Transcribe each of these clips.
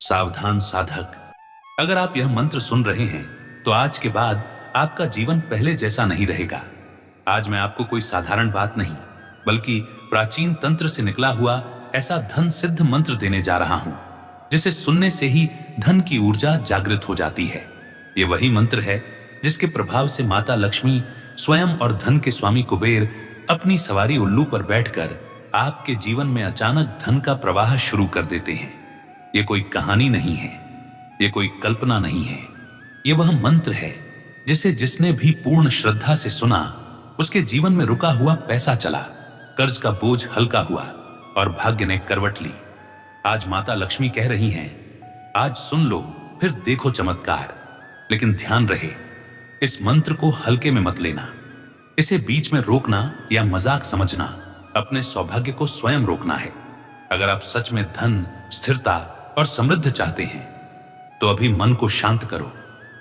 सावधान साधक, अगर आप यह मंत्र सुन रहे हैं तो आज के बाद आपका जीवन पहले जैसा नहीं रहेगा। आज मैं आपको कोई साधारण बात नहीं बल्कि प्राचीन तंत्र से निकला हुआ ऐसा धन सिद्ध मंत्र देने जा रहा हूं जिसे सुनने से ही धन की ऊर्जा जागृत हो जाती है। ये वही मंत्र है जिसके प्रभाव से माता लक्ष्मी स्वयं और धन के स्वामी कुबेर अपनी सवारी उल्लू पर बैठकर आपके जीवन में अचानक धन का प्रवाह शुरू कर देते हैं। ये कोई कहानी नहीं है, ये कोई कल्पना नहीं है, ये वह मंत्र है जिसे जिसने भी पूर्ण श्रद्धा से सुना उसके जीवन में रुका हुआ पैसा चला, कर्ज का बोझ हल्का हुआ और भाग्य ने करवट ली। आज माता लक्ष्मी कह रही हैं, आज सुन लो फिर देखो चमत्कार। लेकिन ध्यान रहे, इस मंत्र को हल्के में मत लेना, इसे बीच में रोकना या मजाक समझना अपने सौभाग्य को स्वयं रोकना है। अगर आप सच में धन, स्थिरता और समृद्धि चाहते हैं तो अभी मन को शांत करो,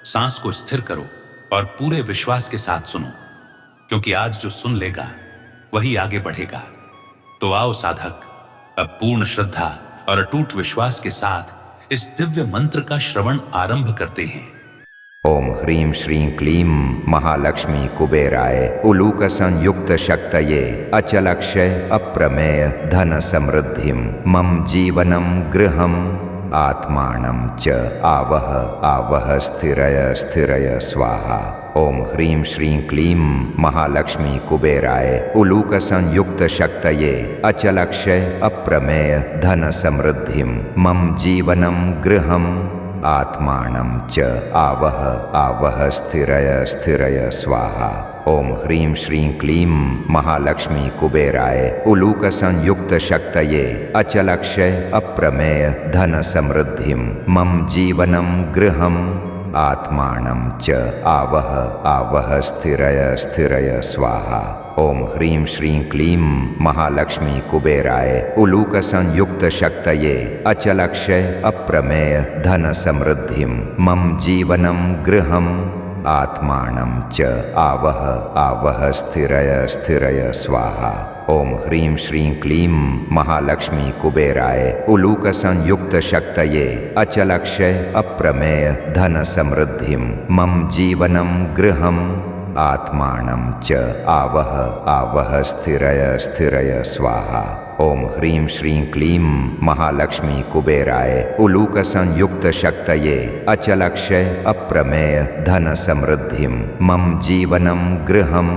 सांस को स्थिर करो और पूरे विश्वास के साथ सुनो, क्योंकि आज जो सुन लेगा वही आगे बढ़ेगा। तो आओ साधक, अब पूर्ण श्रद्धा और अटूट विश्वास के साथ इस दिव्य मंत्र का श्रवण आरंभ करते हैं। ओम ह्रीं श्रीं क्लीं महालक्ष्मी कुबेराय उलूक संयुक्त शक्तये अचलक्षय अप्रमेय धन समृद्धिं मम जीवनं गृहम् आत्मानं च आवह आवह स्थिरय स्थिरय स्वाहा। ओम ह्रीं श्रीं क्लीं महालक्ष्मी कुबेराय उलूक संयुक्त शक्तये अचलक्षय अप्रमेय धन समृद्धिं मम जीवनं गृहम् आत्मानं च आवह आवह स्थिरय स्थिरय स्वाहा। ओम ह्रीं श्रीं क्लीं महालक्ष्मी कुबेराय उलूक संयुक्त शक्तये अचलक्षय अप्रमेय धन समृद्धिं मम जीवनं गृहम् आत्मानं च आवह आवह स्थिरय स्थिरय स्वाहा। ओम ह्रीं श्रीं क्लीं महालक्ष्मी कुबेराय उलूक संयुक्त शक्तये अचलक्षय अप्रमेय धन समृद्धिं मम जीवनं गृहम् आत्मानं च आवह आवह स्थिरय स्थिरय स्वाहा। ओम ह्रीं श्रीं क्लीं महालक्ष्मी कुबेराय उलूक संयुक्त शक्तये अचलक्षय अप्रमेय धन समृद्धिं मम जीवनं गृहम् आत्मानं च आवह आवह स्थिरय स्थिरय स्वाहा। ओम ह्रीं श्रीं क्लीं महालक्ष्मी कुबेराय उलूक संयुक्त शक्तये अचलक्षय अप्रमेय धन समृद्धिं मम जीवनं गृहम्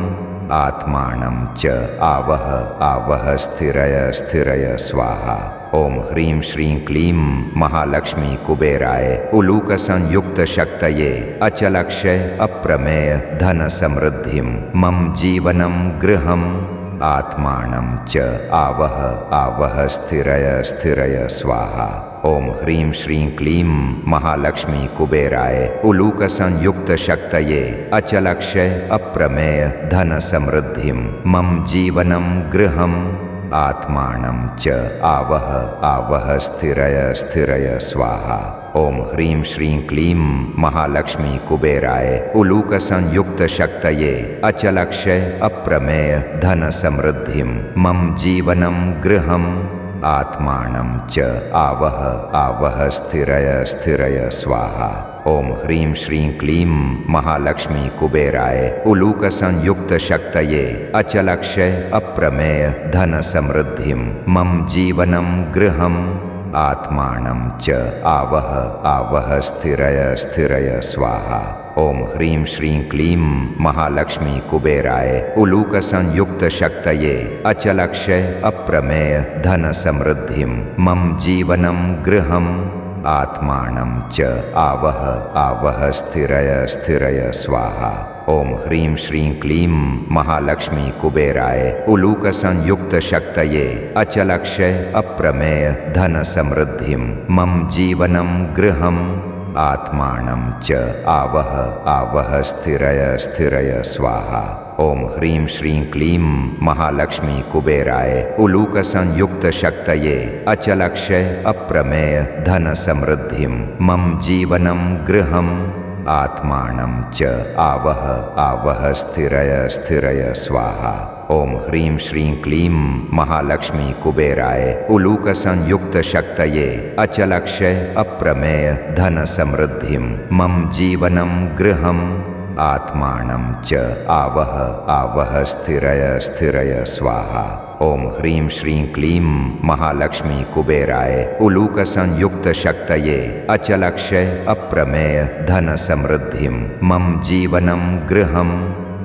आत्मानं च आवह आवह स्थिरय स्थिरय स्वाहा। ओम ह्रीं श्रीं क्लीं महालक्ष्मी कुबेराय उलूक संयुक्त शक्तये अचलक्षय अप्रमेय धन समृद्धिं मम जीवनं गृहम् आत्मानं च आवह आवह स्थिरय स्थिरय स्वाहा। ओम ह्रीं श्रीं क्लीं महालक्ष्मी कुबेराय उलूक संयुक्त शक्तये अचलक्षय अप्रमेय धन समृद्धिं मम जीवनं गृहम् आत्मानं च आवह आवह स्थिरय स्थिरय स्वाहा। ओम ह्रीं श्रीं क्लीं महालक्ष्मी कुबेराय उलूक संयुक्त शक्तये अचलक्षय अप्रमेय धन समृद्धिं मम जीवनं गृहम् आत्मानं च आवह आवह स्थिरय स्थिरय स्वाहा। ओम ह्रीं श्रीं क्लीं महालक्ष्मी कुबेराय उलूक संयुक्त शक्तये अचलक्षय अप्रमेय धन समृद्धिं मम जीवनं गृहम् आत्मानं च आवह आवह स्थिरय स्थिरय स्वाहा। ओम ह्रीं श्रीं क्लीं महालक्ष्मी कुबेराय उलूक संयुक्त शक्तये अचलक्षय अप्रमेय धन समृद्धिं मम जीवनं गृहम् आत्मानं च आवह आवह स्थिरय स्थिरय स्वाहा। ओम ह्रीं श्रीं क्लीं महालक्ष्मी कुबेराय उलूक संयुक्त शक्तये अचलक्षय अप्रमेय धन समृद्धिं मम जीवनं गृहम् आत्मानं च आवह आवह स्थिरय स्थिरय स्वाहा। ओम ह्रीं श्रीं क्लीं महालक्ष्मी कुबेराय उलूक संयुक्त शक्तये अचलक्षय अप्रमेय धन समृद्धिं मम जीवनं गृहम् आत्मानं च आवह आवह स्थिरय स्थिरय स्वाहा। ओम ह्रीं श्रीं क्लीं महालक्ष्मी कुबेराय उलूक संयुक्त शक्तये अचलक्षय अप्रमेय धन समृद्धिं मम जीवनं गृहम् आत्मानं च आवह आवह स्थिरय स्थिरय स्वाहा। ओम ह्रीं श्रीं क्लीं महालक्ष्मी कुबेराय उलूक संयुक्त शक्तये अचलक्षय अप्रमेय धन समृद्धिं मम जीवनं गृहम्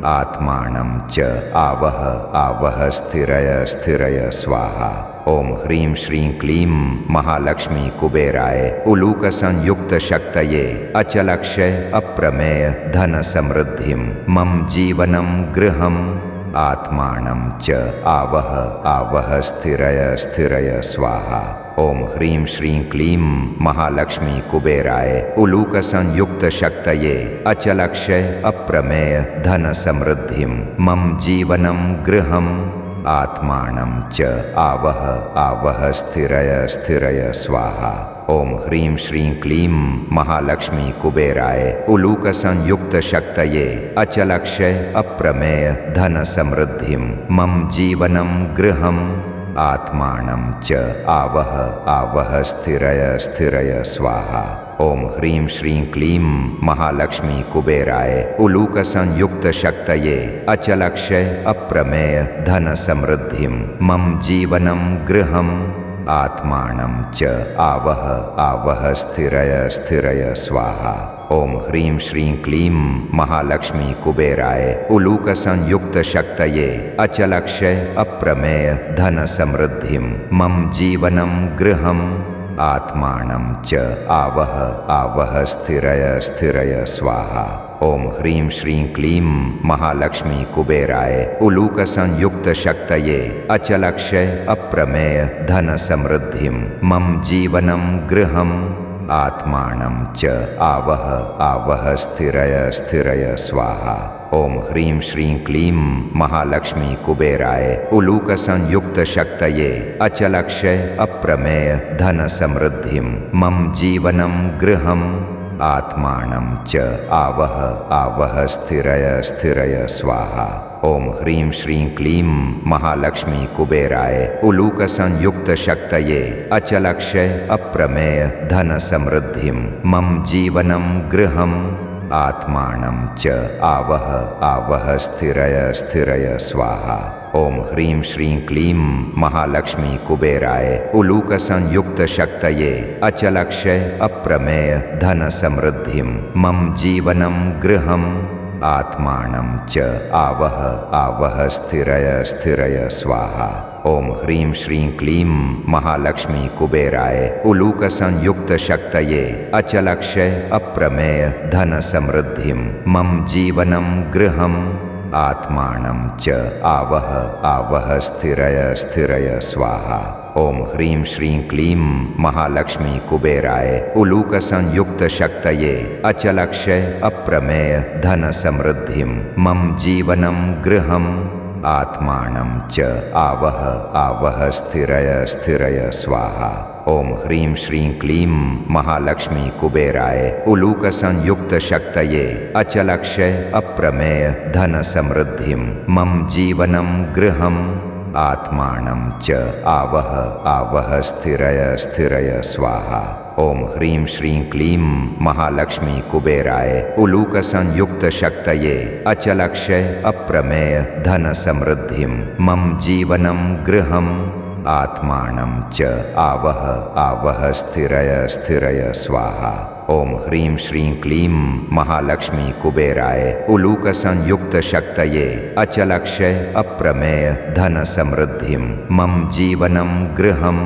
आत्मानं च आवह आवह स्थिरय स्थिरय स्वाहा। ओम ह्रीं श्रीं क्लीं महालक्ष्मी कुबेराय उलूक संयुक्त शक्तये अचलक्षय अप्रमेय धन समृद्धिं मम जीवनं गृहम् आत्मानं च आवह आवह स्थिरय स्थिरय स्वाहा। ओम ह्रीं श्रीं क्लीं महालक्ष्मी कुबेराय उलूक संयुक्त शक्तये अचलक्षय अप्रमेय धन समृद्धिं मम जीवनं गृहम् आत्मानं च आवह आवह स्थिरय स्थिरय स्वाहा। ओम ह्रीं श्रीं क्लीं महालक्ष्मी कुबेराय उलूक संयुक्त शक्तये अचलक्षय अप्रमेय धन समृद्धिं मम जीवनं गृहम् आत्मानं च आवह आवह स्थिरय स्थिरय स्वाहा। ओम ह्रीं श्रीं क्लीं महालक्ष्मी कुबेराय उलूक संयुक्त शक्तये अचलक्षय अप्रमेय धन समृद्धिं मम जीवनं गृहम् आत्मानं च आवह आवह स्थिरय स्थिरय स्वाहा। ओम ह्रीं श्रीं क्लीं महालक्ष्मी कुबेराय उलूक संयुक्त शक्तये अचलक्षय अप्रमेय धन समृद्धिं मम जीवनं गृहम् आत्मानं च आवह आवह स्थिरय स्थिरय स्वाहा। ओम ह्रीं श्रीं क्लीं महालक्ष्मी कुबेराय उलूक संयुक्त शक्तये अचलक्षय अप्रमेय धन समृद्धिं मम जीवनं गृहम् आत्मानं च आवह आवह स्थिरय स्थिरय स्वाहा। ओम ह्रीं श्रीं क्लीं महालक्ष्मी कुबेराय उलूक संयुक्त शक्तये अचलक्षय अप्रमेय धन समृद्धिं मम जीवनं गृहम् आत्मानं च आवह आवह स्थिरय स्थिरय स्वाहा। ओम ह्रीं श्रीं क्लीं महालक्ष्मी कुबेराय उलूक संयुक्त शक्तये अचलक्षय अप्रमेय धन समृद्धिं मम जीवनं गृहम् आत्मानं च आवह आवह स्थिरय स्थिरय स्वाहा। ओम ह्रीं श्रीं क्लीं महालक्ष्मी कुबेराय उलूक संयुक्त शक्तये अचलक्षय अप्रमेय धन समृद्धिं मम जीवनं गृहम् आत्मानं च आवह आवह स्थिरय स्थिरय स्वाहा। ओम ह्रीं श्रीं क्लीं महालक्ष्मी कुबेराय उलूक संयुक्त शक्तये अचलक्षय अप्रमेय धन समृद्धिं मम जीवनं गृहम् आत्मानं च आवह आवह स्थिरय स्थिरय स्वाहा। ओम ह्रीं श्रीं क्लीं महालक्ष्मी कुबेराय उलूक संयुक्त शक्तये अचलक्षय अप्रमेय धन समृद्धिं मम जीवनं गृहम् आत्मानं च आवह आवह स्थिरय स्थिरय स्वाहा। ओम ह्रीं श्रीं क्लीं महालक्ष्मी कुबेराय उलूक संयुक्त शक्तये अचलक्षय अप्रमेय धन समृद्धिं मम जीवनं गृहम् आत्मानं च आवह आवह स्थिरय स्थिरय स्वाहा। ओम ह्रीं श्रीं क्लीं महालक्ष्मी कुबेराय उलूक संयुक्त शक्तये अचलक्षय अप्रमेय धन समृद्धिं मम जीवनं गृहम् आत्मानं च आवह आवह स्थिरय स्थिरय स्वाहा। ओम ह्रीं श्रीं क्लीं महालक्ष्मी कुबेराय उलूक संयुक्त शक्तये अचलक्षय अप्रमेय धन समृद्धिं मम जीवनं गृहम्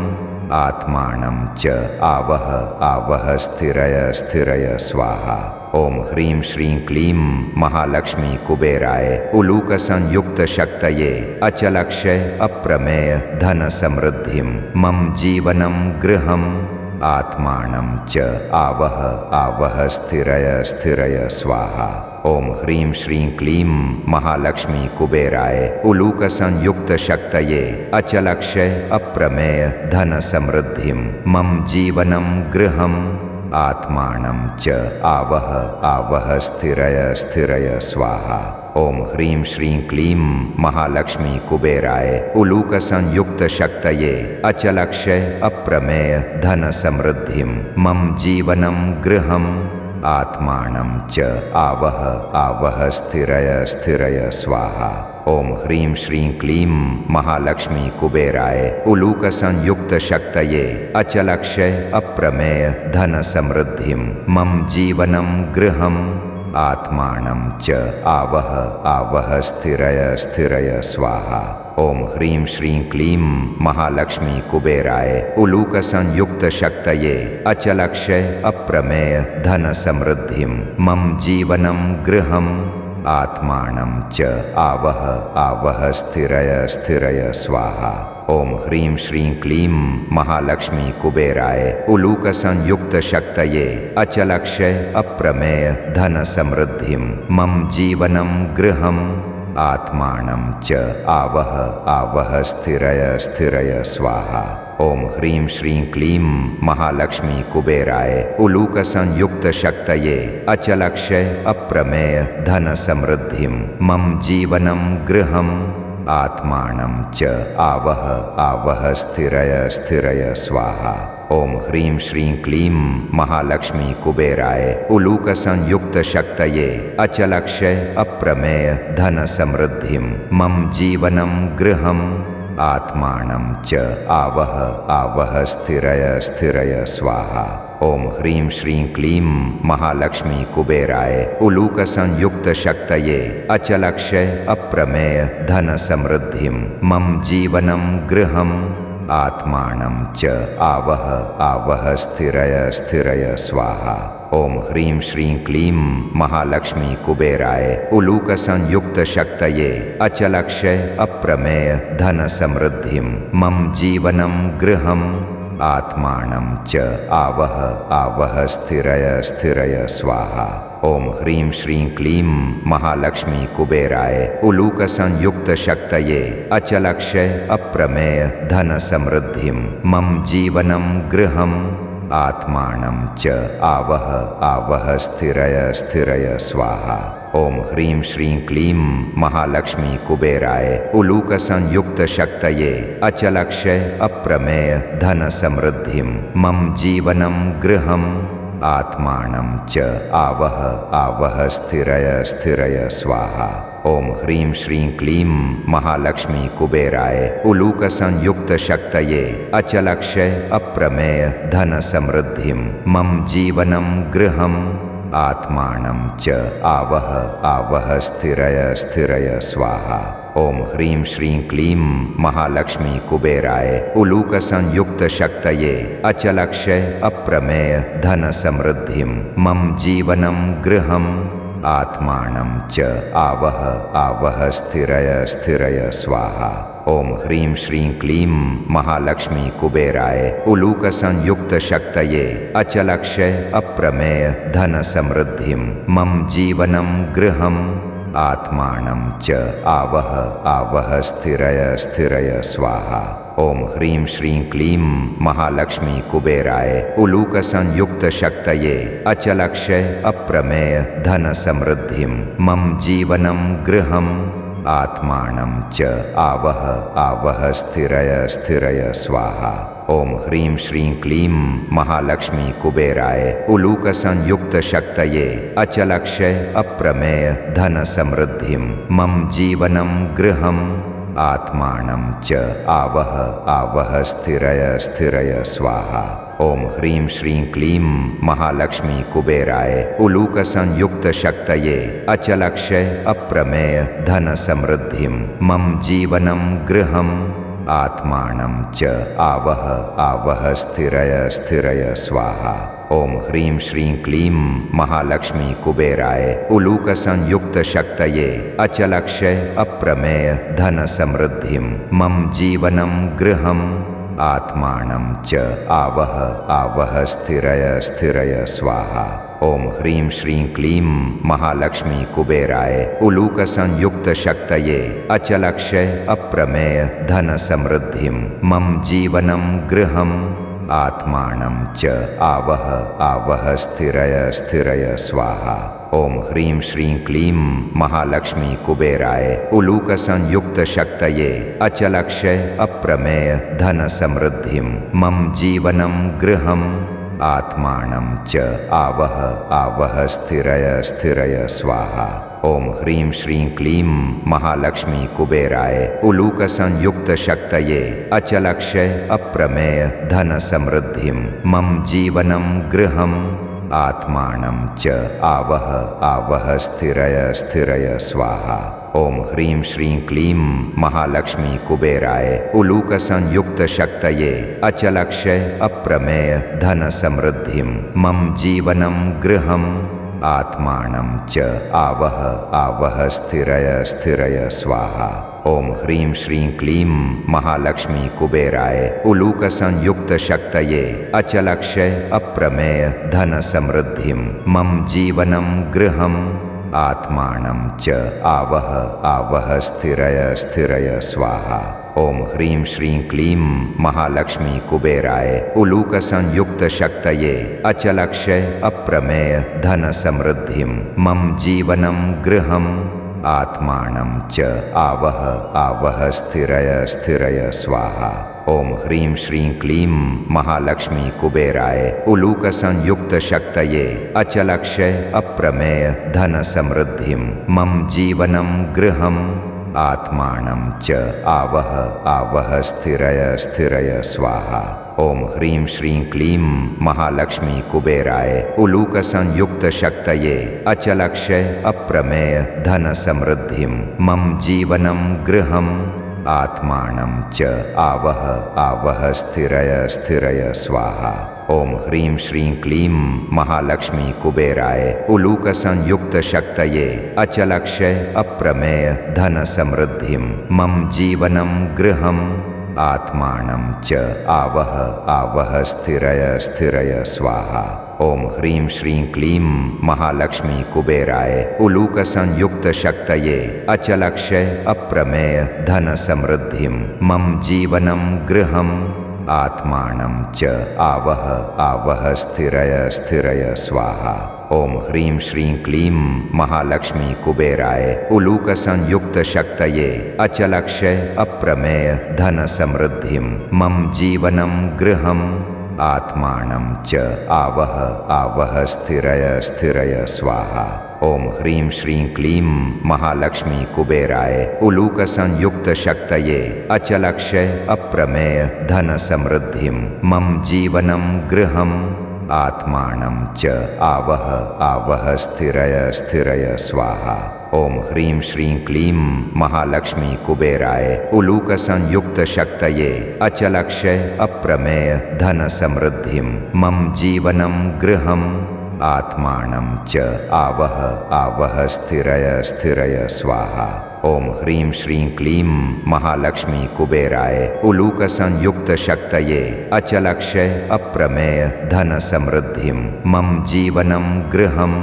आत्मानं च आवह आवह स्थिरय स्थिरय स्वाहा। ओम ह्रीं श्रीं क्लीं महालक्ष्मी कुबेराय उलूक संयुक्त शक्तये अचलक्षय अप्रमेय धन समृद्धिं मम जीवनं गृहम् आत्मानं च आवह आवह स्थिरय स्थिरय स्वाहा। ओम ह्रीं श्रीं क्लीं महालक्ष्मी कुबेराय उलूक संयुक्त शक्तये अचलक्षय अप्रमेय धन समृद्धिं मम जीवनं गृहम् आत्मानं च आवह आवह स्थिरय स्थिरय स्वाहा। ओम ह्रीं श्रीं क्लीं महालक्ष्मी कुबेराय उलूक संयुक्त शक्तये अचलक्षय अप्रमेय धन समृद्धिं मम जीवनं गृहम् आत्मानं च आवह आवह स्थिरय स्थिरय स्वाहा। ओम ह्रीं श्रीं क्लीं महालक्ष्मी कुबेराय उलूक संयुक्त शक्तये अचलक्षय अप्रमेय धन समृद्धिं मम जीवनं गृहम् आत्मानं च आवह आवह स्थिरय स्थिरय स्वाहा। ओम ह्रीं श्रीं क्लीं महालक्ष्मी कुबेराय उलूक संयुक्त शक्तये अचलक्षय अप्रमेय धन समृद्धिं मम जीवनं गृहम् आत्मानं च आवह आवह स्थिरय स्थिरय स्वाहा। ओम ह्रीं श्रीं क्लीं महालक्ष्मी कुबेराय उलूक संयुक्त शक्तये अचलक्षय अप्रमेय धन समृद्धिं मम जीवनं गृहम् आत्मानं च आवह आवह स्थिरय स्थिरय स्वाहा। ओम ह्रीं श्रीं क्लीं महालक्ष्मी कुबेराय उलूक संयुक्त शक्तये अचलक्षय अप्रमेय धन समृद्धिं मम जीवनं गृहम् आत्मानं च आवह आवह स्थिरय स्थिरय स्वाहा। ओम ह्रीं श्रीं क्लीं महालक्ष्मी कुबेराय उलूक संयुक्त शक्तये अचलक्षय अप्रमेय धन समृद्धिं मम जीवनं गृहम् आत्मानं च आवह आवह स्थिरय स्थिरय स्वाहा। ओम ह्रीं श्रीं क्लीं महालक्ष्मी कुबेराय उलूक संयुक्त शक्तये अचलक्षय अप्रमेय धन समृद्धिं मम जीवनं गृहम् आत्मानं च आवह आवह स्थिरय स्थिरय स्वाहा। ओम ह्रीं श्रीं क्लीं महालक्ष्मी कुबेराय उलूक संयुक्त शक्तये अचलक्षय अप्रमेय धन समृद्धिं मम जीवनं गृहम् आत्मानं च आवह आवह स्थिरय स्थिरय स्वाहा। ओम ह्रीं श्रीं क्लीं महालक्ष्मी कुबेराय उलूक संयुक्त शक्तये अचलक्षय अप्रमेय धन समृद्धिं मम जीवनं गृहम् आत्मानं च आवह आवह स्थिरय स्थिरय स्वाहा। ओम ह्रीं श्रीं क्लीं महालक्ष्मी कुबेराय उलूक संयुक्त शक्तये अचलक्षय अप्रमेय धन समृद्धिं मम जीवनं गृहम् आत्मानं च आवह आवह स्थिरय स्थिरय स्वाहा। ओम ह्रीं श्रीं क्लीं महालक्ष्मी कुबेराय उलूक संयुक्त शक्तये अचलक्षय अप्रमेय धन समृद्धिं मम जीवनं गृहम् आत्मानं च आवह आवह स्थिरय स्थिरय स्वाहा। ओम ह्रीं श्रीं क्लीं महालक्ष्मी कुबेराय उलूक संयुक्त शक्तये अचलक्षय अप्रमेय धन समृद्धिं मम जीवनं गृहम् आत्मानं च आवह आवह स्थिरय स्थिरय स्वाहा। ओम ह्रीं श्रीं क्लीं महालक्ष्मी कुबेराय उलूक संयुक्त शक्तये अचलक्षय अप्रमेय धन समृद्धिं मम जीवनं गृहम् आत्मानं च आवह आवह स्थिरय स्थिरय स्वाहा। ओम ह्रीं श्रीं क्लीं महालक्ष्मी कुबेराय उलूक संयुक्त शक्तये अचलक्षय अप्रमेय धन समृद्धिं मम जीवनं गृहम् आत्मानं च आवह आवह स्थिरय स्थिरय स्वाहा। ओम ह्रीं श्रीं क्लीं महालक्ष्मी कुबेराय उलूक संयुक्त शक्तये अचलक्षय अप्रमेय धन समृद्धिं मम जीवनं गृहम् आत्मानं च आवह आवह स्थिरय स्थिरय स्वाहा। ओम ह्रीं श्रीं क्लीं महालक्ष्मी कुबेराय उलूक संयुक्त शक्तये अचलक्षय अप्रमेय धन समृद्धिं मम जीवनं गृहम् आत्मानं च आवह आवह स्थिरय स्थिरय स्वाहा। ओम ह्रीं श्रीं क्लीं महालक्ष्मी कुबेराय उलूक संयुक्त शक्तये अचलक्षय अप्रमेय धन समृद्धिं मम जीवनं गृहम् आत्मानं च आवह आवह स्थिरय स्थिरय स्वाहा। ओम ह्रीं श्रीं क्लीं महालक्ष्मी कुबेराय उलूक संयुक्त शक्तये अचलक्षय अप्रमेय धन समृद्धिं मम जीवनं गृहम् आत्मानं च आवह आवह स्थिरय स्थिरय स्वाहा। ओम ह्रीं श्रीं क्लीं महालक्ष्मी कुबेराय उलूक संयुक्त शक्तये अचलक्षय अप्रमेय धन समृद्धिं मम जीवनं गृहम् आत्मानं च आवह आवह स्थिरय स्थिरय स्वाहा। ओम ह्रीं श्रीं क्लीं महालक्ष्मी कुबेराय उलूक संयुक्त शक्तये अचलक्षय अप्रमेय धन समृद्धिं मम जीवनं गृहम् आत्मानं च आवह आवह स्थिरय स्थिरय स्वाहा। ओम ह्रीं श्रीं क्लीं महालक्ष्मी कुबेराय उलूक संयुक्त शक्तये अचलक्षय अप्रमेय धन समृद्धिं मम जीवनं गृहम् आत्मानं च आवह आवह स्थिरय स्थिरय स्वाहा। ओम ह्रीं श्रीं क्लीं महालक्ष्मी कुबेराय उलूक संयुक्त शक्तये अचलक्षय अप्रमेय धन समृद्धिं मम जीवनं गृहम् आत्मानं च आवह आवह स्थिरय स्थिरय स्वाहा। ओम ह्रीं श्रीं क्लीं महालक्ष्मी कुबेराय उलूक संयुक्त शक्तये अचलक्षय अप्रमेय धन समृद्धिं मम जीवनं गृहम् आत्मानं च आवह आवह स्थिरय स्थिरय स्वाहा। ओम ह्रीं श्रीं क्लीं महालक्ष्मी कुबेराय उलूक संयुक्त शक्तये अचलक्षय अप्रमेय धन समृद्धिं मम जीवनं गृहम् आत्मानं च आवह आवह स्थिरय स्थिरय स्वाहा। ओम ह्रीं श्रीं क्लीं महालक्ष्मी कुबेराय उलूक संयुक्त शक्तये अचलक्षय अप्रमेय धन समृद्धिं मम जीवनं गृहम् आत्मानं च आवह आवह स्थिरय स्थिरय स्वाहा। ओम ह्रीं श्रीं क्लीं महालक्ष्मी कुबेराय उलूक संयुक्त शक्तये अचलक्षय अप्रमेय धन समृद्धिं मम जीवनं गृहम् आत्मानं च आवह आवह स्थिरय स्थिरय स्वाहा। ओम ह्रीं श्रीं क्लीं महालक्ष्मी कुबेराय उलूक संयुक्त शक्तये अचलक्षय अप्रमेय धन समृद्धिं मम जीवनं गृहम् आत्मानं च आवह आवह स्थिरय स्थिरय स्वाहा। ओम ह्रीं श्रीं क्लीं महालक्ष्मी कुबेराय उलूक संयुक्त शक्तये अचलक्षय अप्रमेय धन समृद्धिं मम जीवनं गृहम् आत्मानं च आवह आवह स्थिरय स्थिरय स्वाहा। ओम ह्रीं श्रीं क्लीं महालक्ष्मी कुबेराय उलूक संयुक्त शक्तये अचलक्षय अप्रमेय धन समृद्धिं मम जीवनं गृहम् आत्मानं च आवह आवह स्थिरय स्थिरय स्वाहा। ओम ह्रीं श्रीं क्लीं महालक्ष्मी कुबेराय उलूक संयुक्त शक्तये अचलक्षय अप्रमेय धन समृद्धिं मम जीवनं गृहम् आत्मानं च आवह आवह स्थिरय स्थिरय स्वाहा। ओम ह्रीं श्रीं क्लीं महालक्ष्मी कुबेराय उलूक संयुक्त शक्तये अचलक्षय अप्रमेय धन समृद्धिं मम जीवनं गृहम्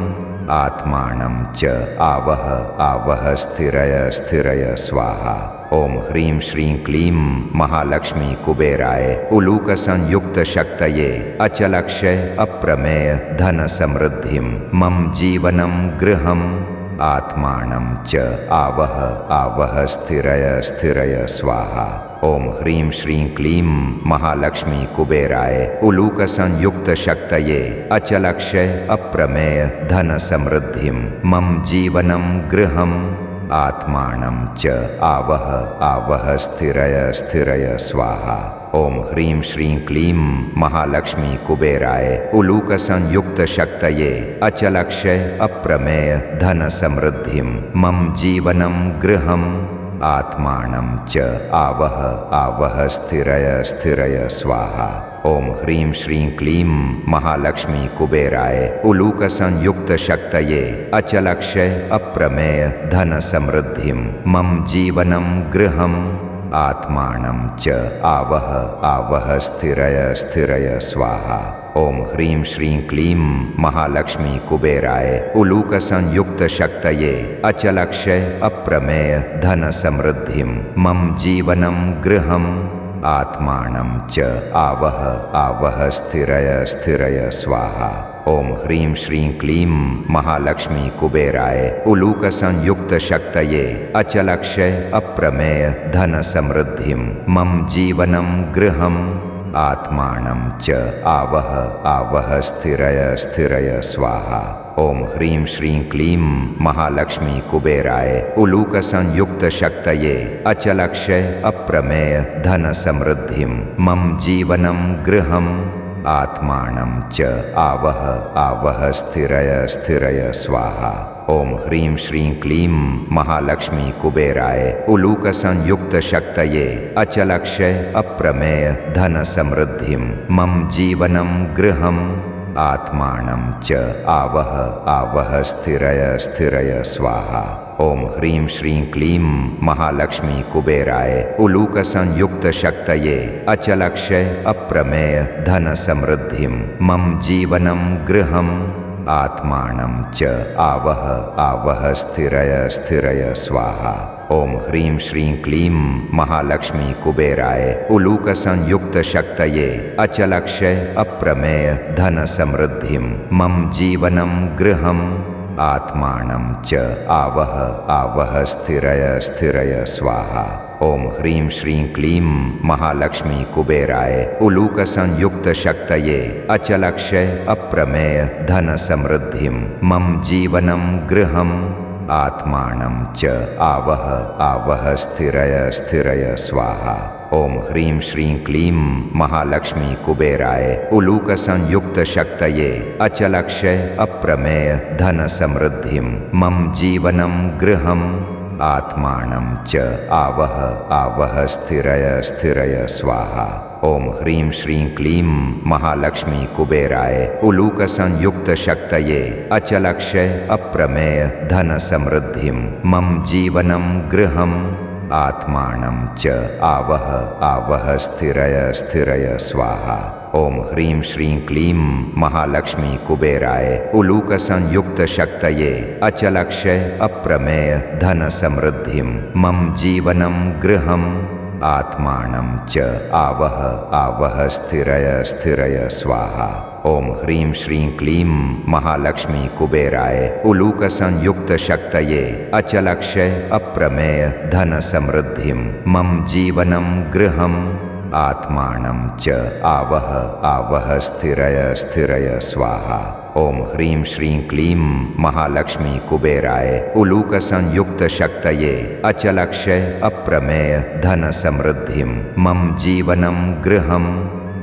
आत्मानं च आवह आवह स्थिरय स्थिरय स्वाहा। ओम ह्रीं श्रीं क्लीं महालक्ष्मी कुबेराय उलूक संयुक्त शक्तये अचलक्षय अप्रमेय धन समृद्धिं मम जीवनं गृहम् आत्मानं च आवह आवह स्थिरय स्थिरय स्वाहा। ओम ह्रीं श्रीं क्लीं महालक्ष्मी कुबेराय उलूक संयुक्त शक्तये अचलक्षय अप्रमेय धन समृद्धिं मम जीवनं गृहम् आत्मानं च आवह आवह स्थिरय स्थिरय स्वाहा। ओम ह्रीं श्रीं क्लीं महालक्ष्मी कुबेराय उलूक संयुक्त शक्तये अचलक्षय अप्रमेय धन समृद्धिं मम जीवनं गृहम् आत्मानं च आवह आवह स्थिरय स्थिरय स्वाहा। ओम ह्रीं श्रीं क्लीं महालक्ष्मी कुबेराय उलूक संयुक्त शक्तये अचलक्षय अप्रमेय धन समृद्धिं मम जीवनं गृहम् आत्मानं च आवह आवह स्थिरय स्थिरय स्वाहा। ओम ह्रीं श्रीं क्लीं महालक्ष्मी कुबेराय उलूक संयुक्त शक्तये अचलक्षय अप्रमेय धन समृद्धिं मम जीवनं गृहम् आत्मानं च आवह आवह स्थिरय स्थिरय स्वाहा। ओम ह्रीं श्रीं क्लीं महालक्ष्मी कुबेराय उलूकसंयुक्त शक्तये अचलक्षय अप्रमेय धन समृद्धिं मम जीवनं गृहम् आत्मानं च आवह आवह स्थिरय स्थिरय स्वाहा। ओम ह्रीं श्रीं क्लीं महालक्ष्मी कुबेराय उलूकसंयुक्त शक्तये अचलक्षय अप्रमेय धन समृद्धिं मम जीवनं गृहम् आत्मानं च आवह आवह स्थिरय स्थिरय स्वाहा। ओम ह्रीं श्रीं क्लीं महालक्ष्मी कुबेराय उलूकसंयुक्त शक्तये अचलक्षय अप्रमेय धन समृद्धिं मम जीवनं गृहम् आत्मानं च आवह आवह स्थिरय स्थिरय स्वाहा। ओम ह्रीं श्रीं क्लीं महालक्ष्मी कुबेराय उलूकसंयुक्त शक्तये अचलक्षय अप्रमेय धन समृद्धिं मम जीवनं गृहम् आत्मानं च आवह आवह स्थिरय स्थिरय स्वाहा। ओम ह्रीं श्रीं क्लीं महालक्ष्मी कुबेराय उलूकसंयुक्त शक्तये अचलक्षय अप्रमेय धन समृद्धिं मम जीवनं गृहम् आत्मानं च आवह आवह स्थिरय स्थिरय स्वाहा। ओम ह्रीं श्रीं क्लीं महालक्ष्मी कुबेराय उलूकसंयुक्त शक्तये अचलक्षय अप्रमेय धन समृद्धिं मम जीवनं गृहम् आत्मानं च आवह आवह स्थिरय स्थिरय स्वाहा। ओम ह्रीं श्रीं क्लीं महालक्ष्मी कुबेराय उलूकसंयुक्त शक्तये अचलक्षय अप्रमेय धन समृद्धिं मम जीवनं गृहम् आत्मानं च आवह आवह स्थिरय स्थिरय स्वाहा। ओम ह्रीं श्रीं क्लीं महालक्ष्मी कुबेराय उलूकसंयुक्त शक्तये अचलक्षय अप्रमेय धन समृद्धिं मम जीवनं गृहम् आत्मानं च आवह आवह स्थिरय स्थिरय स्वाहा। ओम ह्रीं श्रीं क्लीं महालक्ष्मी कुबेराय उलूकसंयुक्त शक्तये अचलक्षय अप्रमेय धन समृद्धिं मम जीवनं गृहम् आत्मानं च आवह आवह स्थिरय स्थिरय स्वाहा। ओम ह्रीं श्रीं क्लीं महालक्ष्मी कुबेराय उलूकसंयुक्त शक्तये अचलक्षय अप्रमेय धन समृद्धिं मम जीवनं गृहम् आत्मानं च आवह आवह स्थिरय स्थिरय स्वाहा। ओम ह्रीं श्रीं क्लीं महालक्ष्मी कुबेराय उलूकसंयुक्त शक्तये अचलक्षय अप्रमेय धन समृद्धिं मम जीवनं गृहम्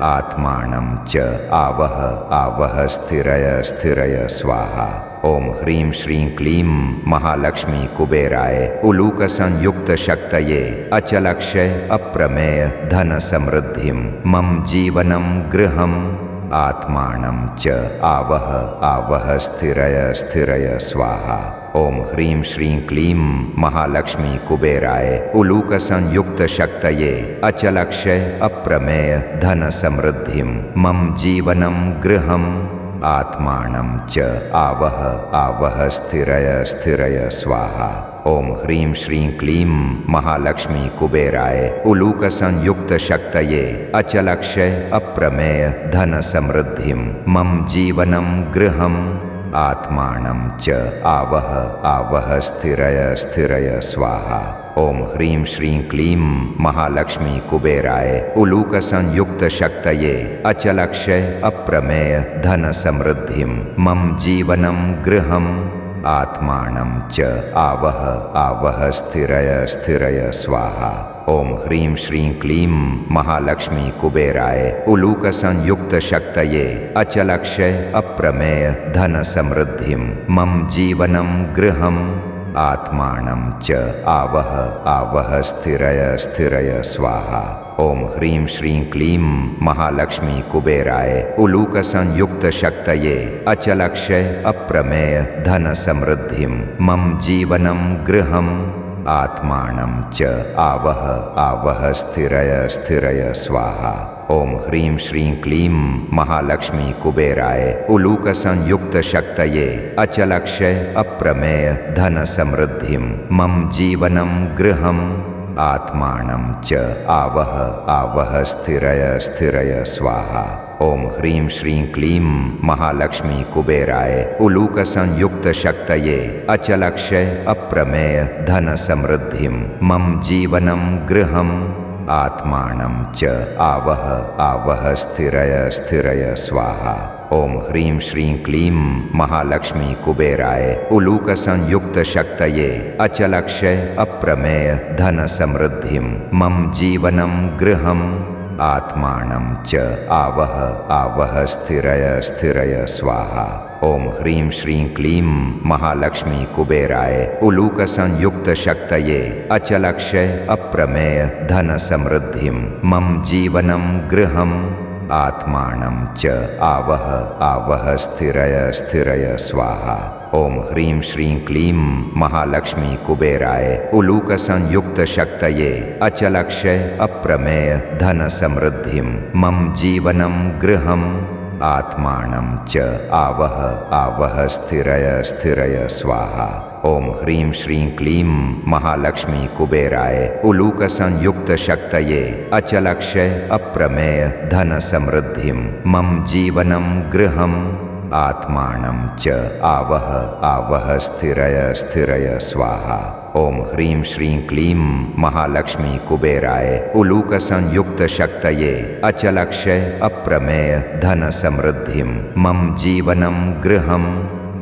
आत्मानं च आवह आवह स्थिरय स्थिरय स्वाहा। ओम ह्रीं श्रीं क्लीं महालक्ष्मी कुबेराय उलूकसंयुक्त शक्तये अचलक्षय अप्रमेय धन समृद्धिं मम जीवनं गृहम् आत्मानं च आवह आवह स्थिरय स्थिरय स्वाहा। ओम ह्रीं श्रीं क्लीं महालक्ष्मी कुबेराय उलूकसंयुक्त शक्तये अचलक्षय अप्रमेय धन समृद्धिं मम जीवनं गृहम् आत्मानं च आवह आवह स्थिरय स्थिरय स्वाहा। ओम ह्रीं श्रीं क्लीं महालक्ष्मी कुबेराय उलूकसंयुक्त शक्तये अचलक्षय अप्रमेय धन समृद्धिं मम जीवनं गृहम् आत्मानं च आवह आवह स्थिरय स्थिरय स्वाहा। ओम ह्रीं श्रीं क्लीं महालक्ष्मी कुबेराय उलूकसंयुक्त शक्तये अचलक्षय अप्रमेय धन समृद्धिं मम जीवनं गृहम् आत्मानं च आवह आवह स्थिरय स्थिरय स्वाहा। ओम ह्रीं श्रीं क्लीं महालक्ष्मी कुबेराय उलूकसंयुक्त शक्तये अचलक्षय अप्रमेय धन समृद्धिं मम जीवनं गृहम् आत्मानं च आवह आवह स्थिरय स्थिरय स्वाहा। ओम ह्रीं श्रीं क्लीं महालक्ष्मी कुबेराय उलूकसंयुक्त शक्तये अचलक्षय अप्रमेय धन समृद्धिं मम जीवनं गृहम् आत्मानं च आवह आवह स्थिरय स्थिरय स्वाहा। ओम ह्रीं श्रीं क्लीं महालक्ष्मी कुबेराय उलूकसंयुक्त शक्तये अचलक्षय अप्रमेय धन समृद्धिं मम जीवनं गृहम् आत्मानं च आवह आवह स्थिरय स्थिरय स्वाहा। ओम ह्रीं श्रीं क्लीं महालक्ष्मी कुबेराय उलूक संयुक्त शक्तये अचलक्षय अप्रमेय धन समृद्धिं मम जीवनं गृहम् आत्मानं च आवह आवह स्थिरय स्थिरय स्वाहा। ओम ह्रीं श्रीं क्लीं महालक्ष्मी कुबेराय उलूक संयुक्त शक्तये अचलक्षय अप्रमेय धन समृद्धिं मम जीवनं गृहम् आत्मानं च आवह आवह स्थिरय स्थिरय स्वाहा। ओम ह्रीं श्रीं क्लीं महालक्ष्मी कुबेराय उलूक संयुक्त शक्तये अचलक्षय अप्रमेय धन समृद्धिं मम जीवनं गृहम् आत्मानं च आवह आवह स्थिरय स्थिरय स्वाहा। ओम ह्रीं श्रीं क्लीं महालक्ष्मी कुबेराय उलूक संयुक्त शक्तये अचलक्षय अप्रमेय धन समृद्धिं मम जीवनं गृहम् आत्मानं च आवह आवह स्थिरय स्थिरय स्वाहा। ओम ह्रीं श्रीं क्लीं महालक्ष्मी कुबेराय उलूक संयुक्त शक्तये अचलक्षय अप्रमेय धन समृद्धिं मम जीवनं गृहम् आत्मानं च आवह आवह स्थिरय स्थिरय स्वाहा। ओम ह्रीं श्रीं क्लीं महालक्ष्मी कुबेराय उलूक संयुक्त शक्तये अचलक्षय अप्रमेय धन समृद्धिं मम जीवनं गृहम्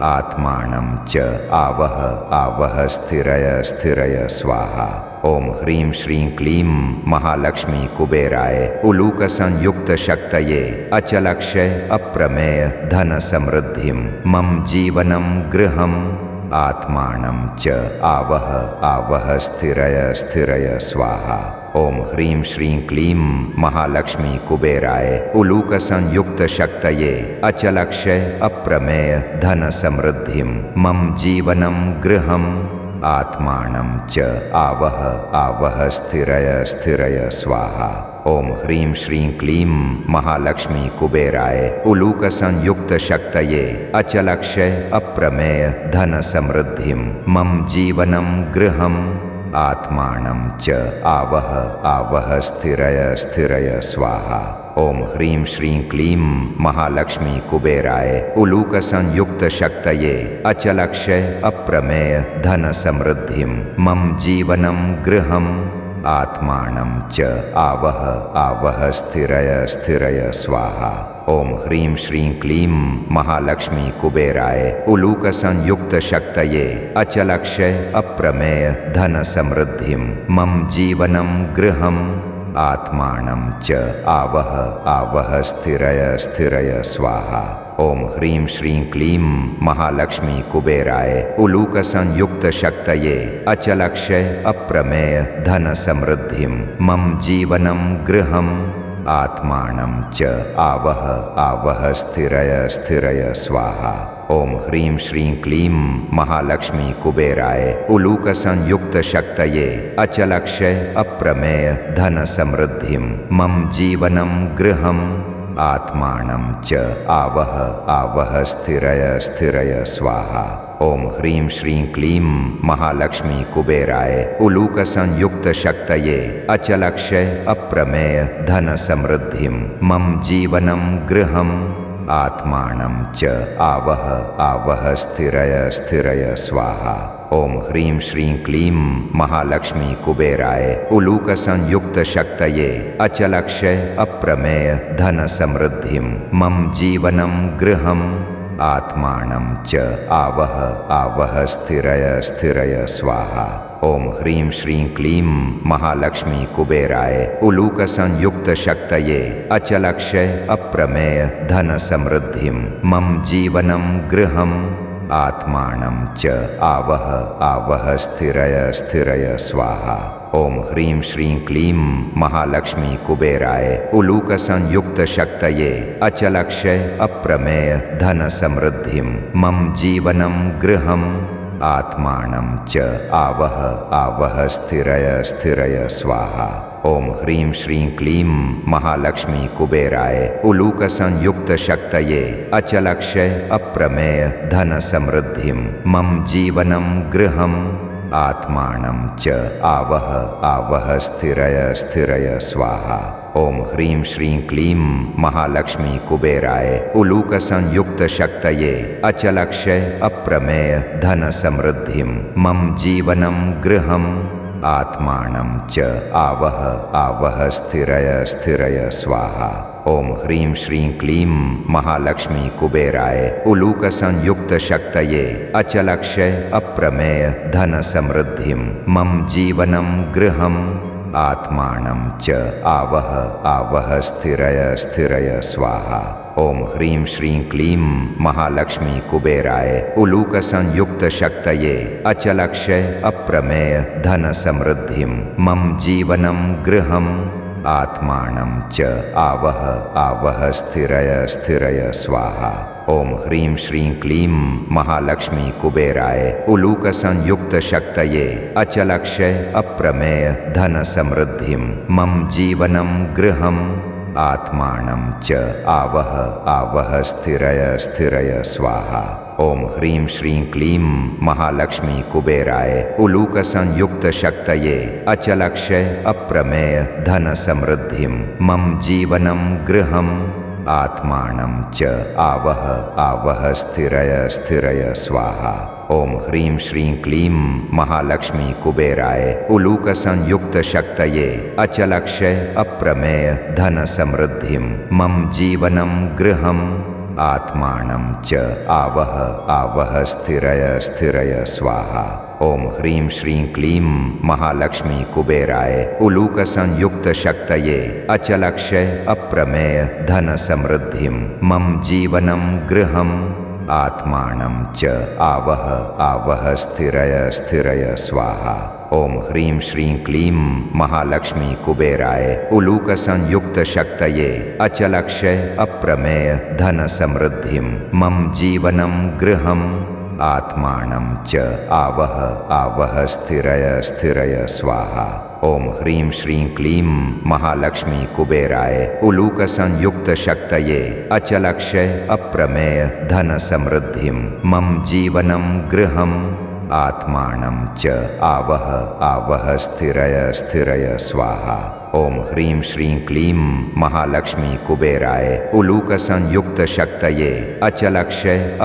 आत्मानं च आवह आवह स्थिरय स्थिरय स्वाहा। ओम ह्रीं श्रीं क्लीं महालक्ष्मी कुबेराय उलूक संयुक्त शक्तये अचलक्षय अप्रमेय धन समृद्धिं मम जीवनं गृहम् आत्मानं च आवह आवह स्थिरय स्थिरय स्वाहा। ओम ह्रीं श्रीं क्लीं महालक्ष्मी कुबेराय उलूक संयुक्त शक्तये अचलक्षय अप्रमेय धन समृद्धिं मम जीवनं गृहम् आत्मानं च आवह आवह स्थिरय स्थिरय स्वाहा। ओम ह्रीं श्रीं क्लीं महालक्ष्मी कुबेराय उलूक संयुक्त शक्तये अचलक्षय अप्रमेय धन समृद्धिं मम जीवनं गृहम् आत्मानं च आवह आवह स्थिरय स्थिरय स्वाहा। ओम ह्रीं श्रीं क्लीं महालक्ष्मी कुबेराय उलूक संयुक्त शक्तये अचलक्षय अप्रमेय धन समृद्धिं मम जीवनं गृहम् आत्मानं च आवह आवह स्थिरय स्थिरय स्वाहा। ओम ह्रीं श्रीं क्लीं महालक्ष्मी कुबेराय उलूक संयुक्त शक्तये अचलक्षय अप्रमेय धन समृद्धिं मम जीवनं गृहम् आत्मानं च आवह आवह स्थिरय स्थिरय स्वाहा। ओम ह्रीं श्रीं क्लीं महालक्ष्मी कुबेराय उलूक संयुक्त शक्तये अचलक्षय अप्रमेय धन समृद्धिं मम जीवनं गृहम् आत्मानं च आवह आवह स्थिरय स्थिरय स्वाहा। ओम ह्रीं श्रीं क्लीं महालक्ष्मी कुबेराय उलूक संयुक्त शक्तये अचलक्षय अप्रमेय धन समृद्धिं मम जीवनं गृहम् आत्मानं च आवह आवह स्थिरय स्थिरय स्वाहा। ओम ह्रीं श्रीं क्लीं महालक्ष्मी कुबेराय उलूक संयुक्त शक्तये अचलक्षय अप्रमेय धन समृद्धिं मम जीवनं गृहम् आत्मानं च आवह आवह स्थिरय स्थिरय स्वाहा। ओम ह्रीं श्रीं क्लीं महालक्ष्मी कुबेराय उलूक संयुक्त शक्तये अचलक्षय अप्रमेय धन समृद्धिं मम जीवनं गृहम् आत्मानं च आवह आवह स्थिरय स्थिरय स्वाहा। ओम ह्रीं श्रीं क्लीं महालक्ष्मी कुबेराय उलूक संयुक्त शक्तये अचलक्षय अप्रमेय धन समृद्धिं मम जीवनं गृहम् आत्मानं च आवह आवह स्थिरय स्थिरय स्वाहा। ओम ह्रीं श्रीं क्लीं महालक्ष्मी कुबेराय उलूक संयुक्त शक्तये अचलक्षय अप्रमेय धन समृद्धिं मम जीवनं गृहम् आत्मानं च आवह आवह स्थिरय स्थिरय स्वाहा। ओम ह्रीं श्रीं क्लीं महालक्ष्मी कुबेराय उलूक संयुक्त शक्तये अचलक्षय अप्रमेय धन समृद्धिं मम जीवनं गृहम् आत्मानं च आवह आवह स्थिरय स्थिरय स्वाहा। ओम ह्रीं श्रीं क्लीं महालक्ष्मी कुबेराय उलूक संयुक्त शक्तये अचलक्षय अप्रमेय धन समृद्धिं मम जीवनं गृहम् आत्मानं च आवह आवह स्थिरय स्थिरय स्वाहा। ओम ह्रीं श्रीं क्लीं महालक्ष्मी कुबेराय उलूक संयुक्त शक्तये अचलक्षय अप्रमेय धन समृद्धिं मम जीवनं गृहम् आत्मानं च आवह आवह स्थिरय स्थिरय स्वाहा। ओम ह्रीं श्रीं क्लीं महालक्ष्मी कुबेराय उलूक संयुक्त शक्तये अचलक्षय अप्रमेय धन समृद्धिं मम जीवनं गृहम् आत्मानं च आवह आवह स्थिरय स्थिरय स्वाहा। ओम ह्रीं श्रीं क्लीं महालक्ष्मी कुबेराय उलूक संयुक्त शक्तये अचलक्षय अप्रमेय धन समृद्धिं मम जीवनं गृहम् आत्मानं च आवह आवह स्थिरय स्थिरय स्वाहा। ओम ह्रीं श्रीं क्लीं महालक्ष्मी कुबेराय उलूक संयुक्त शक्तये अचलक्षय अप्रमेय धन समृद्धिं मम जीवनं गृहम् आत्मानं च आवह आवह स्थिरय स्थिरय स्वाहा। ओम ह्रीं श्रीं क्लीं महालक्ष्मी कुबेराय उलूक संयुक्त शक्तये अचलक्षय अप्रमेय धन समृद्धिं मम जीवनं गृहम् आत्मानं च आवह आवह स्थिरय स्थिरय स्वाहा। ओम ह्रीं श्रीं क्लीं महालक्ष्मी कुबेराय उलूक संयुक्त शक्तये अचलक्षय अप्रमेय धन समृद्धिं मम जीवनं गृहम् आत्मानं च आवह आवह स्थिरय स्थिरय स्वाहा। ओम ह्रीं श्रीं क्लीं महालक्ष्मी कुबेराय उलूक संयुक्त शक्तये अचलक्षय अप्रमेय धन समृद्धिं मम जीवनं गृहम् आत्मानं च आवह आवह स्थिरय स्थिरय स्वाहा। ओम ह्रीं श्रीं क्लीं महालक्ष्मी कुबेराय उलूक संयुक्त शक्तये अचलक्षय अप्रमेय धन समृद्धिं मम जीवनं गृहम् आत्मानं च आवह आवह स्थिरय स्थिरय स्वाहा। ओम ह्रीं श्रीं क्लीं महालक्ष्मी कुबेराय उलूक संयुक्त शक्तये अचलक्षय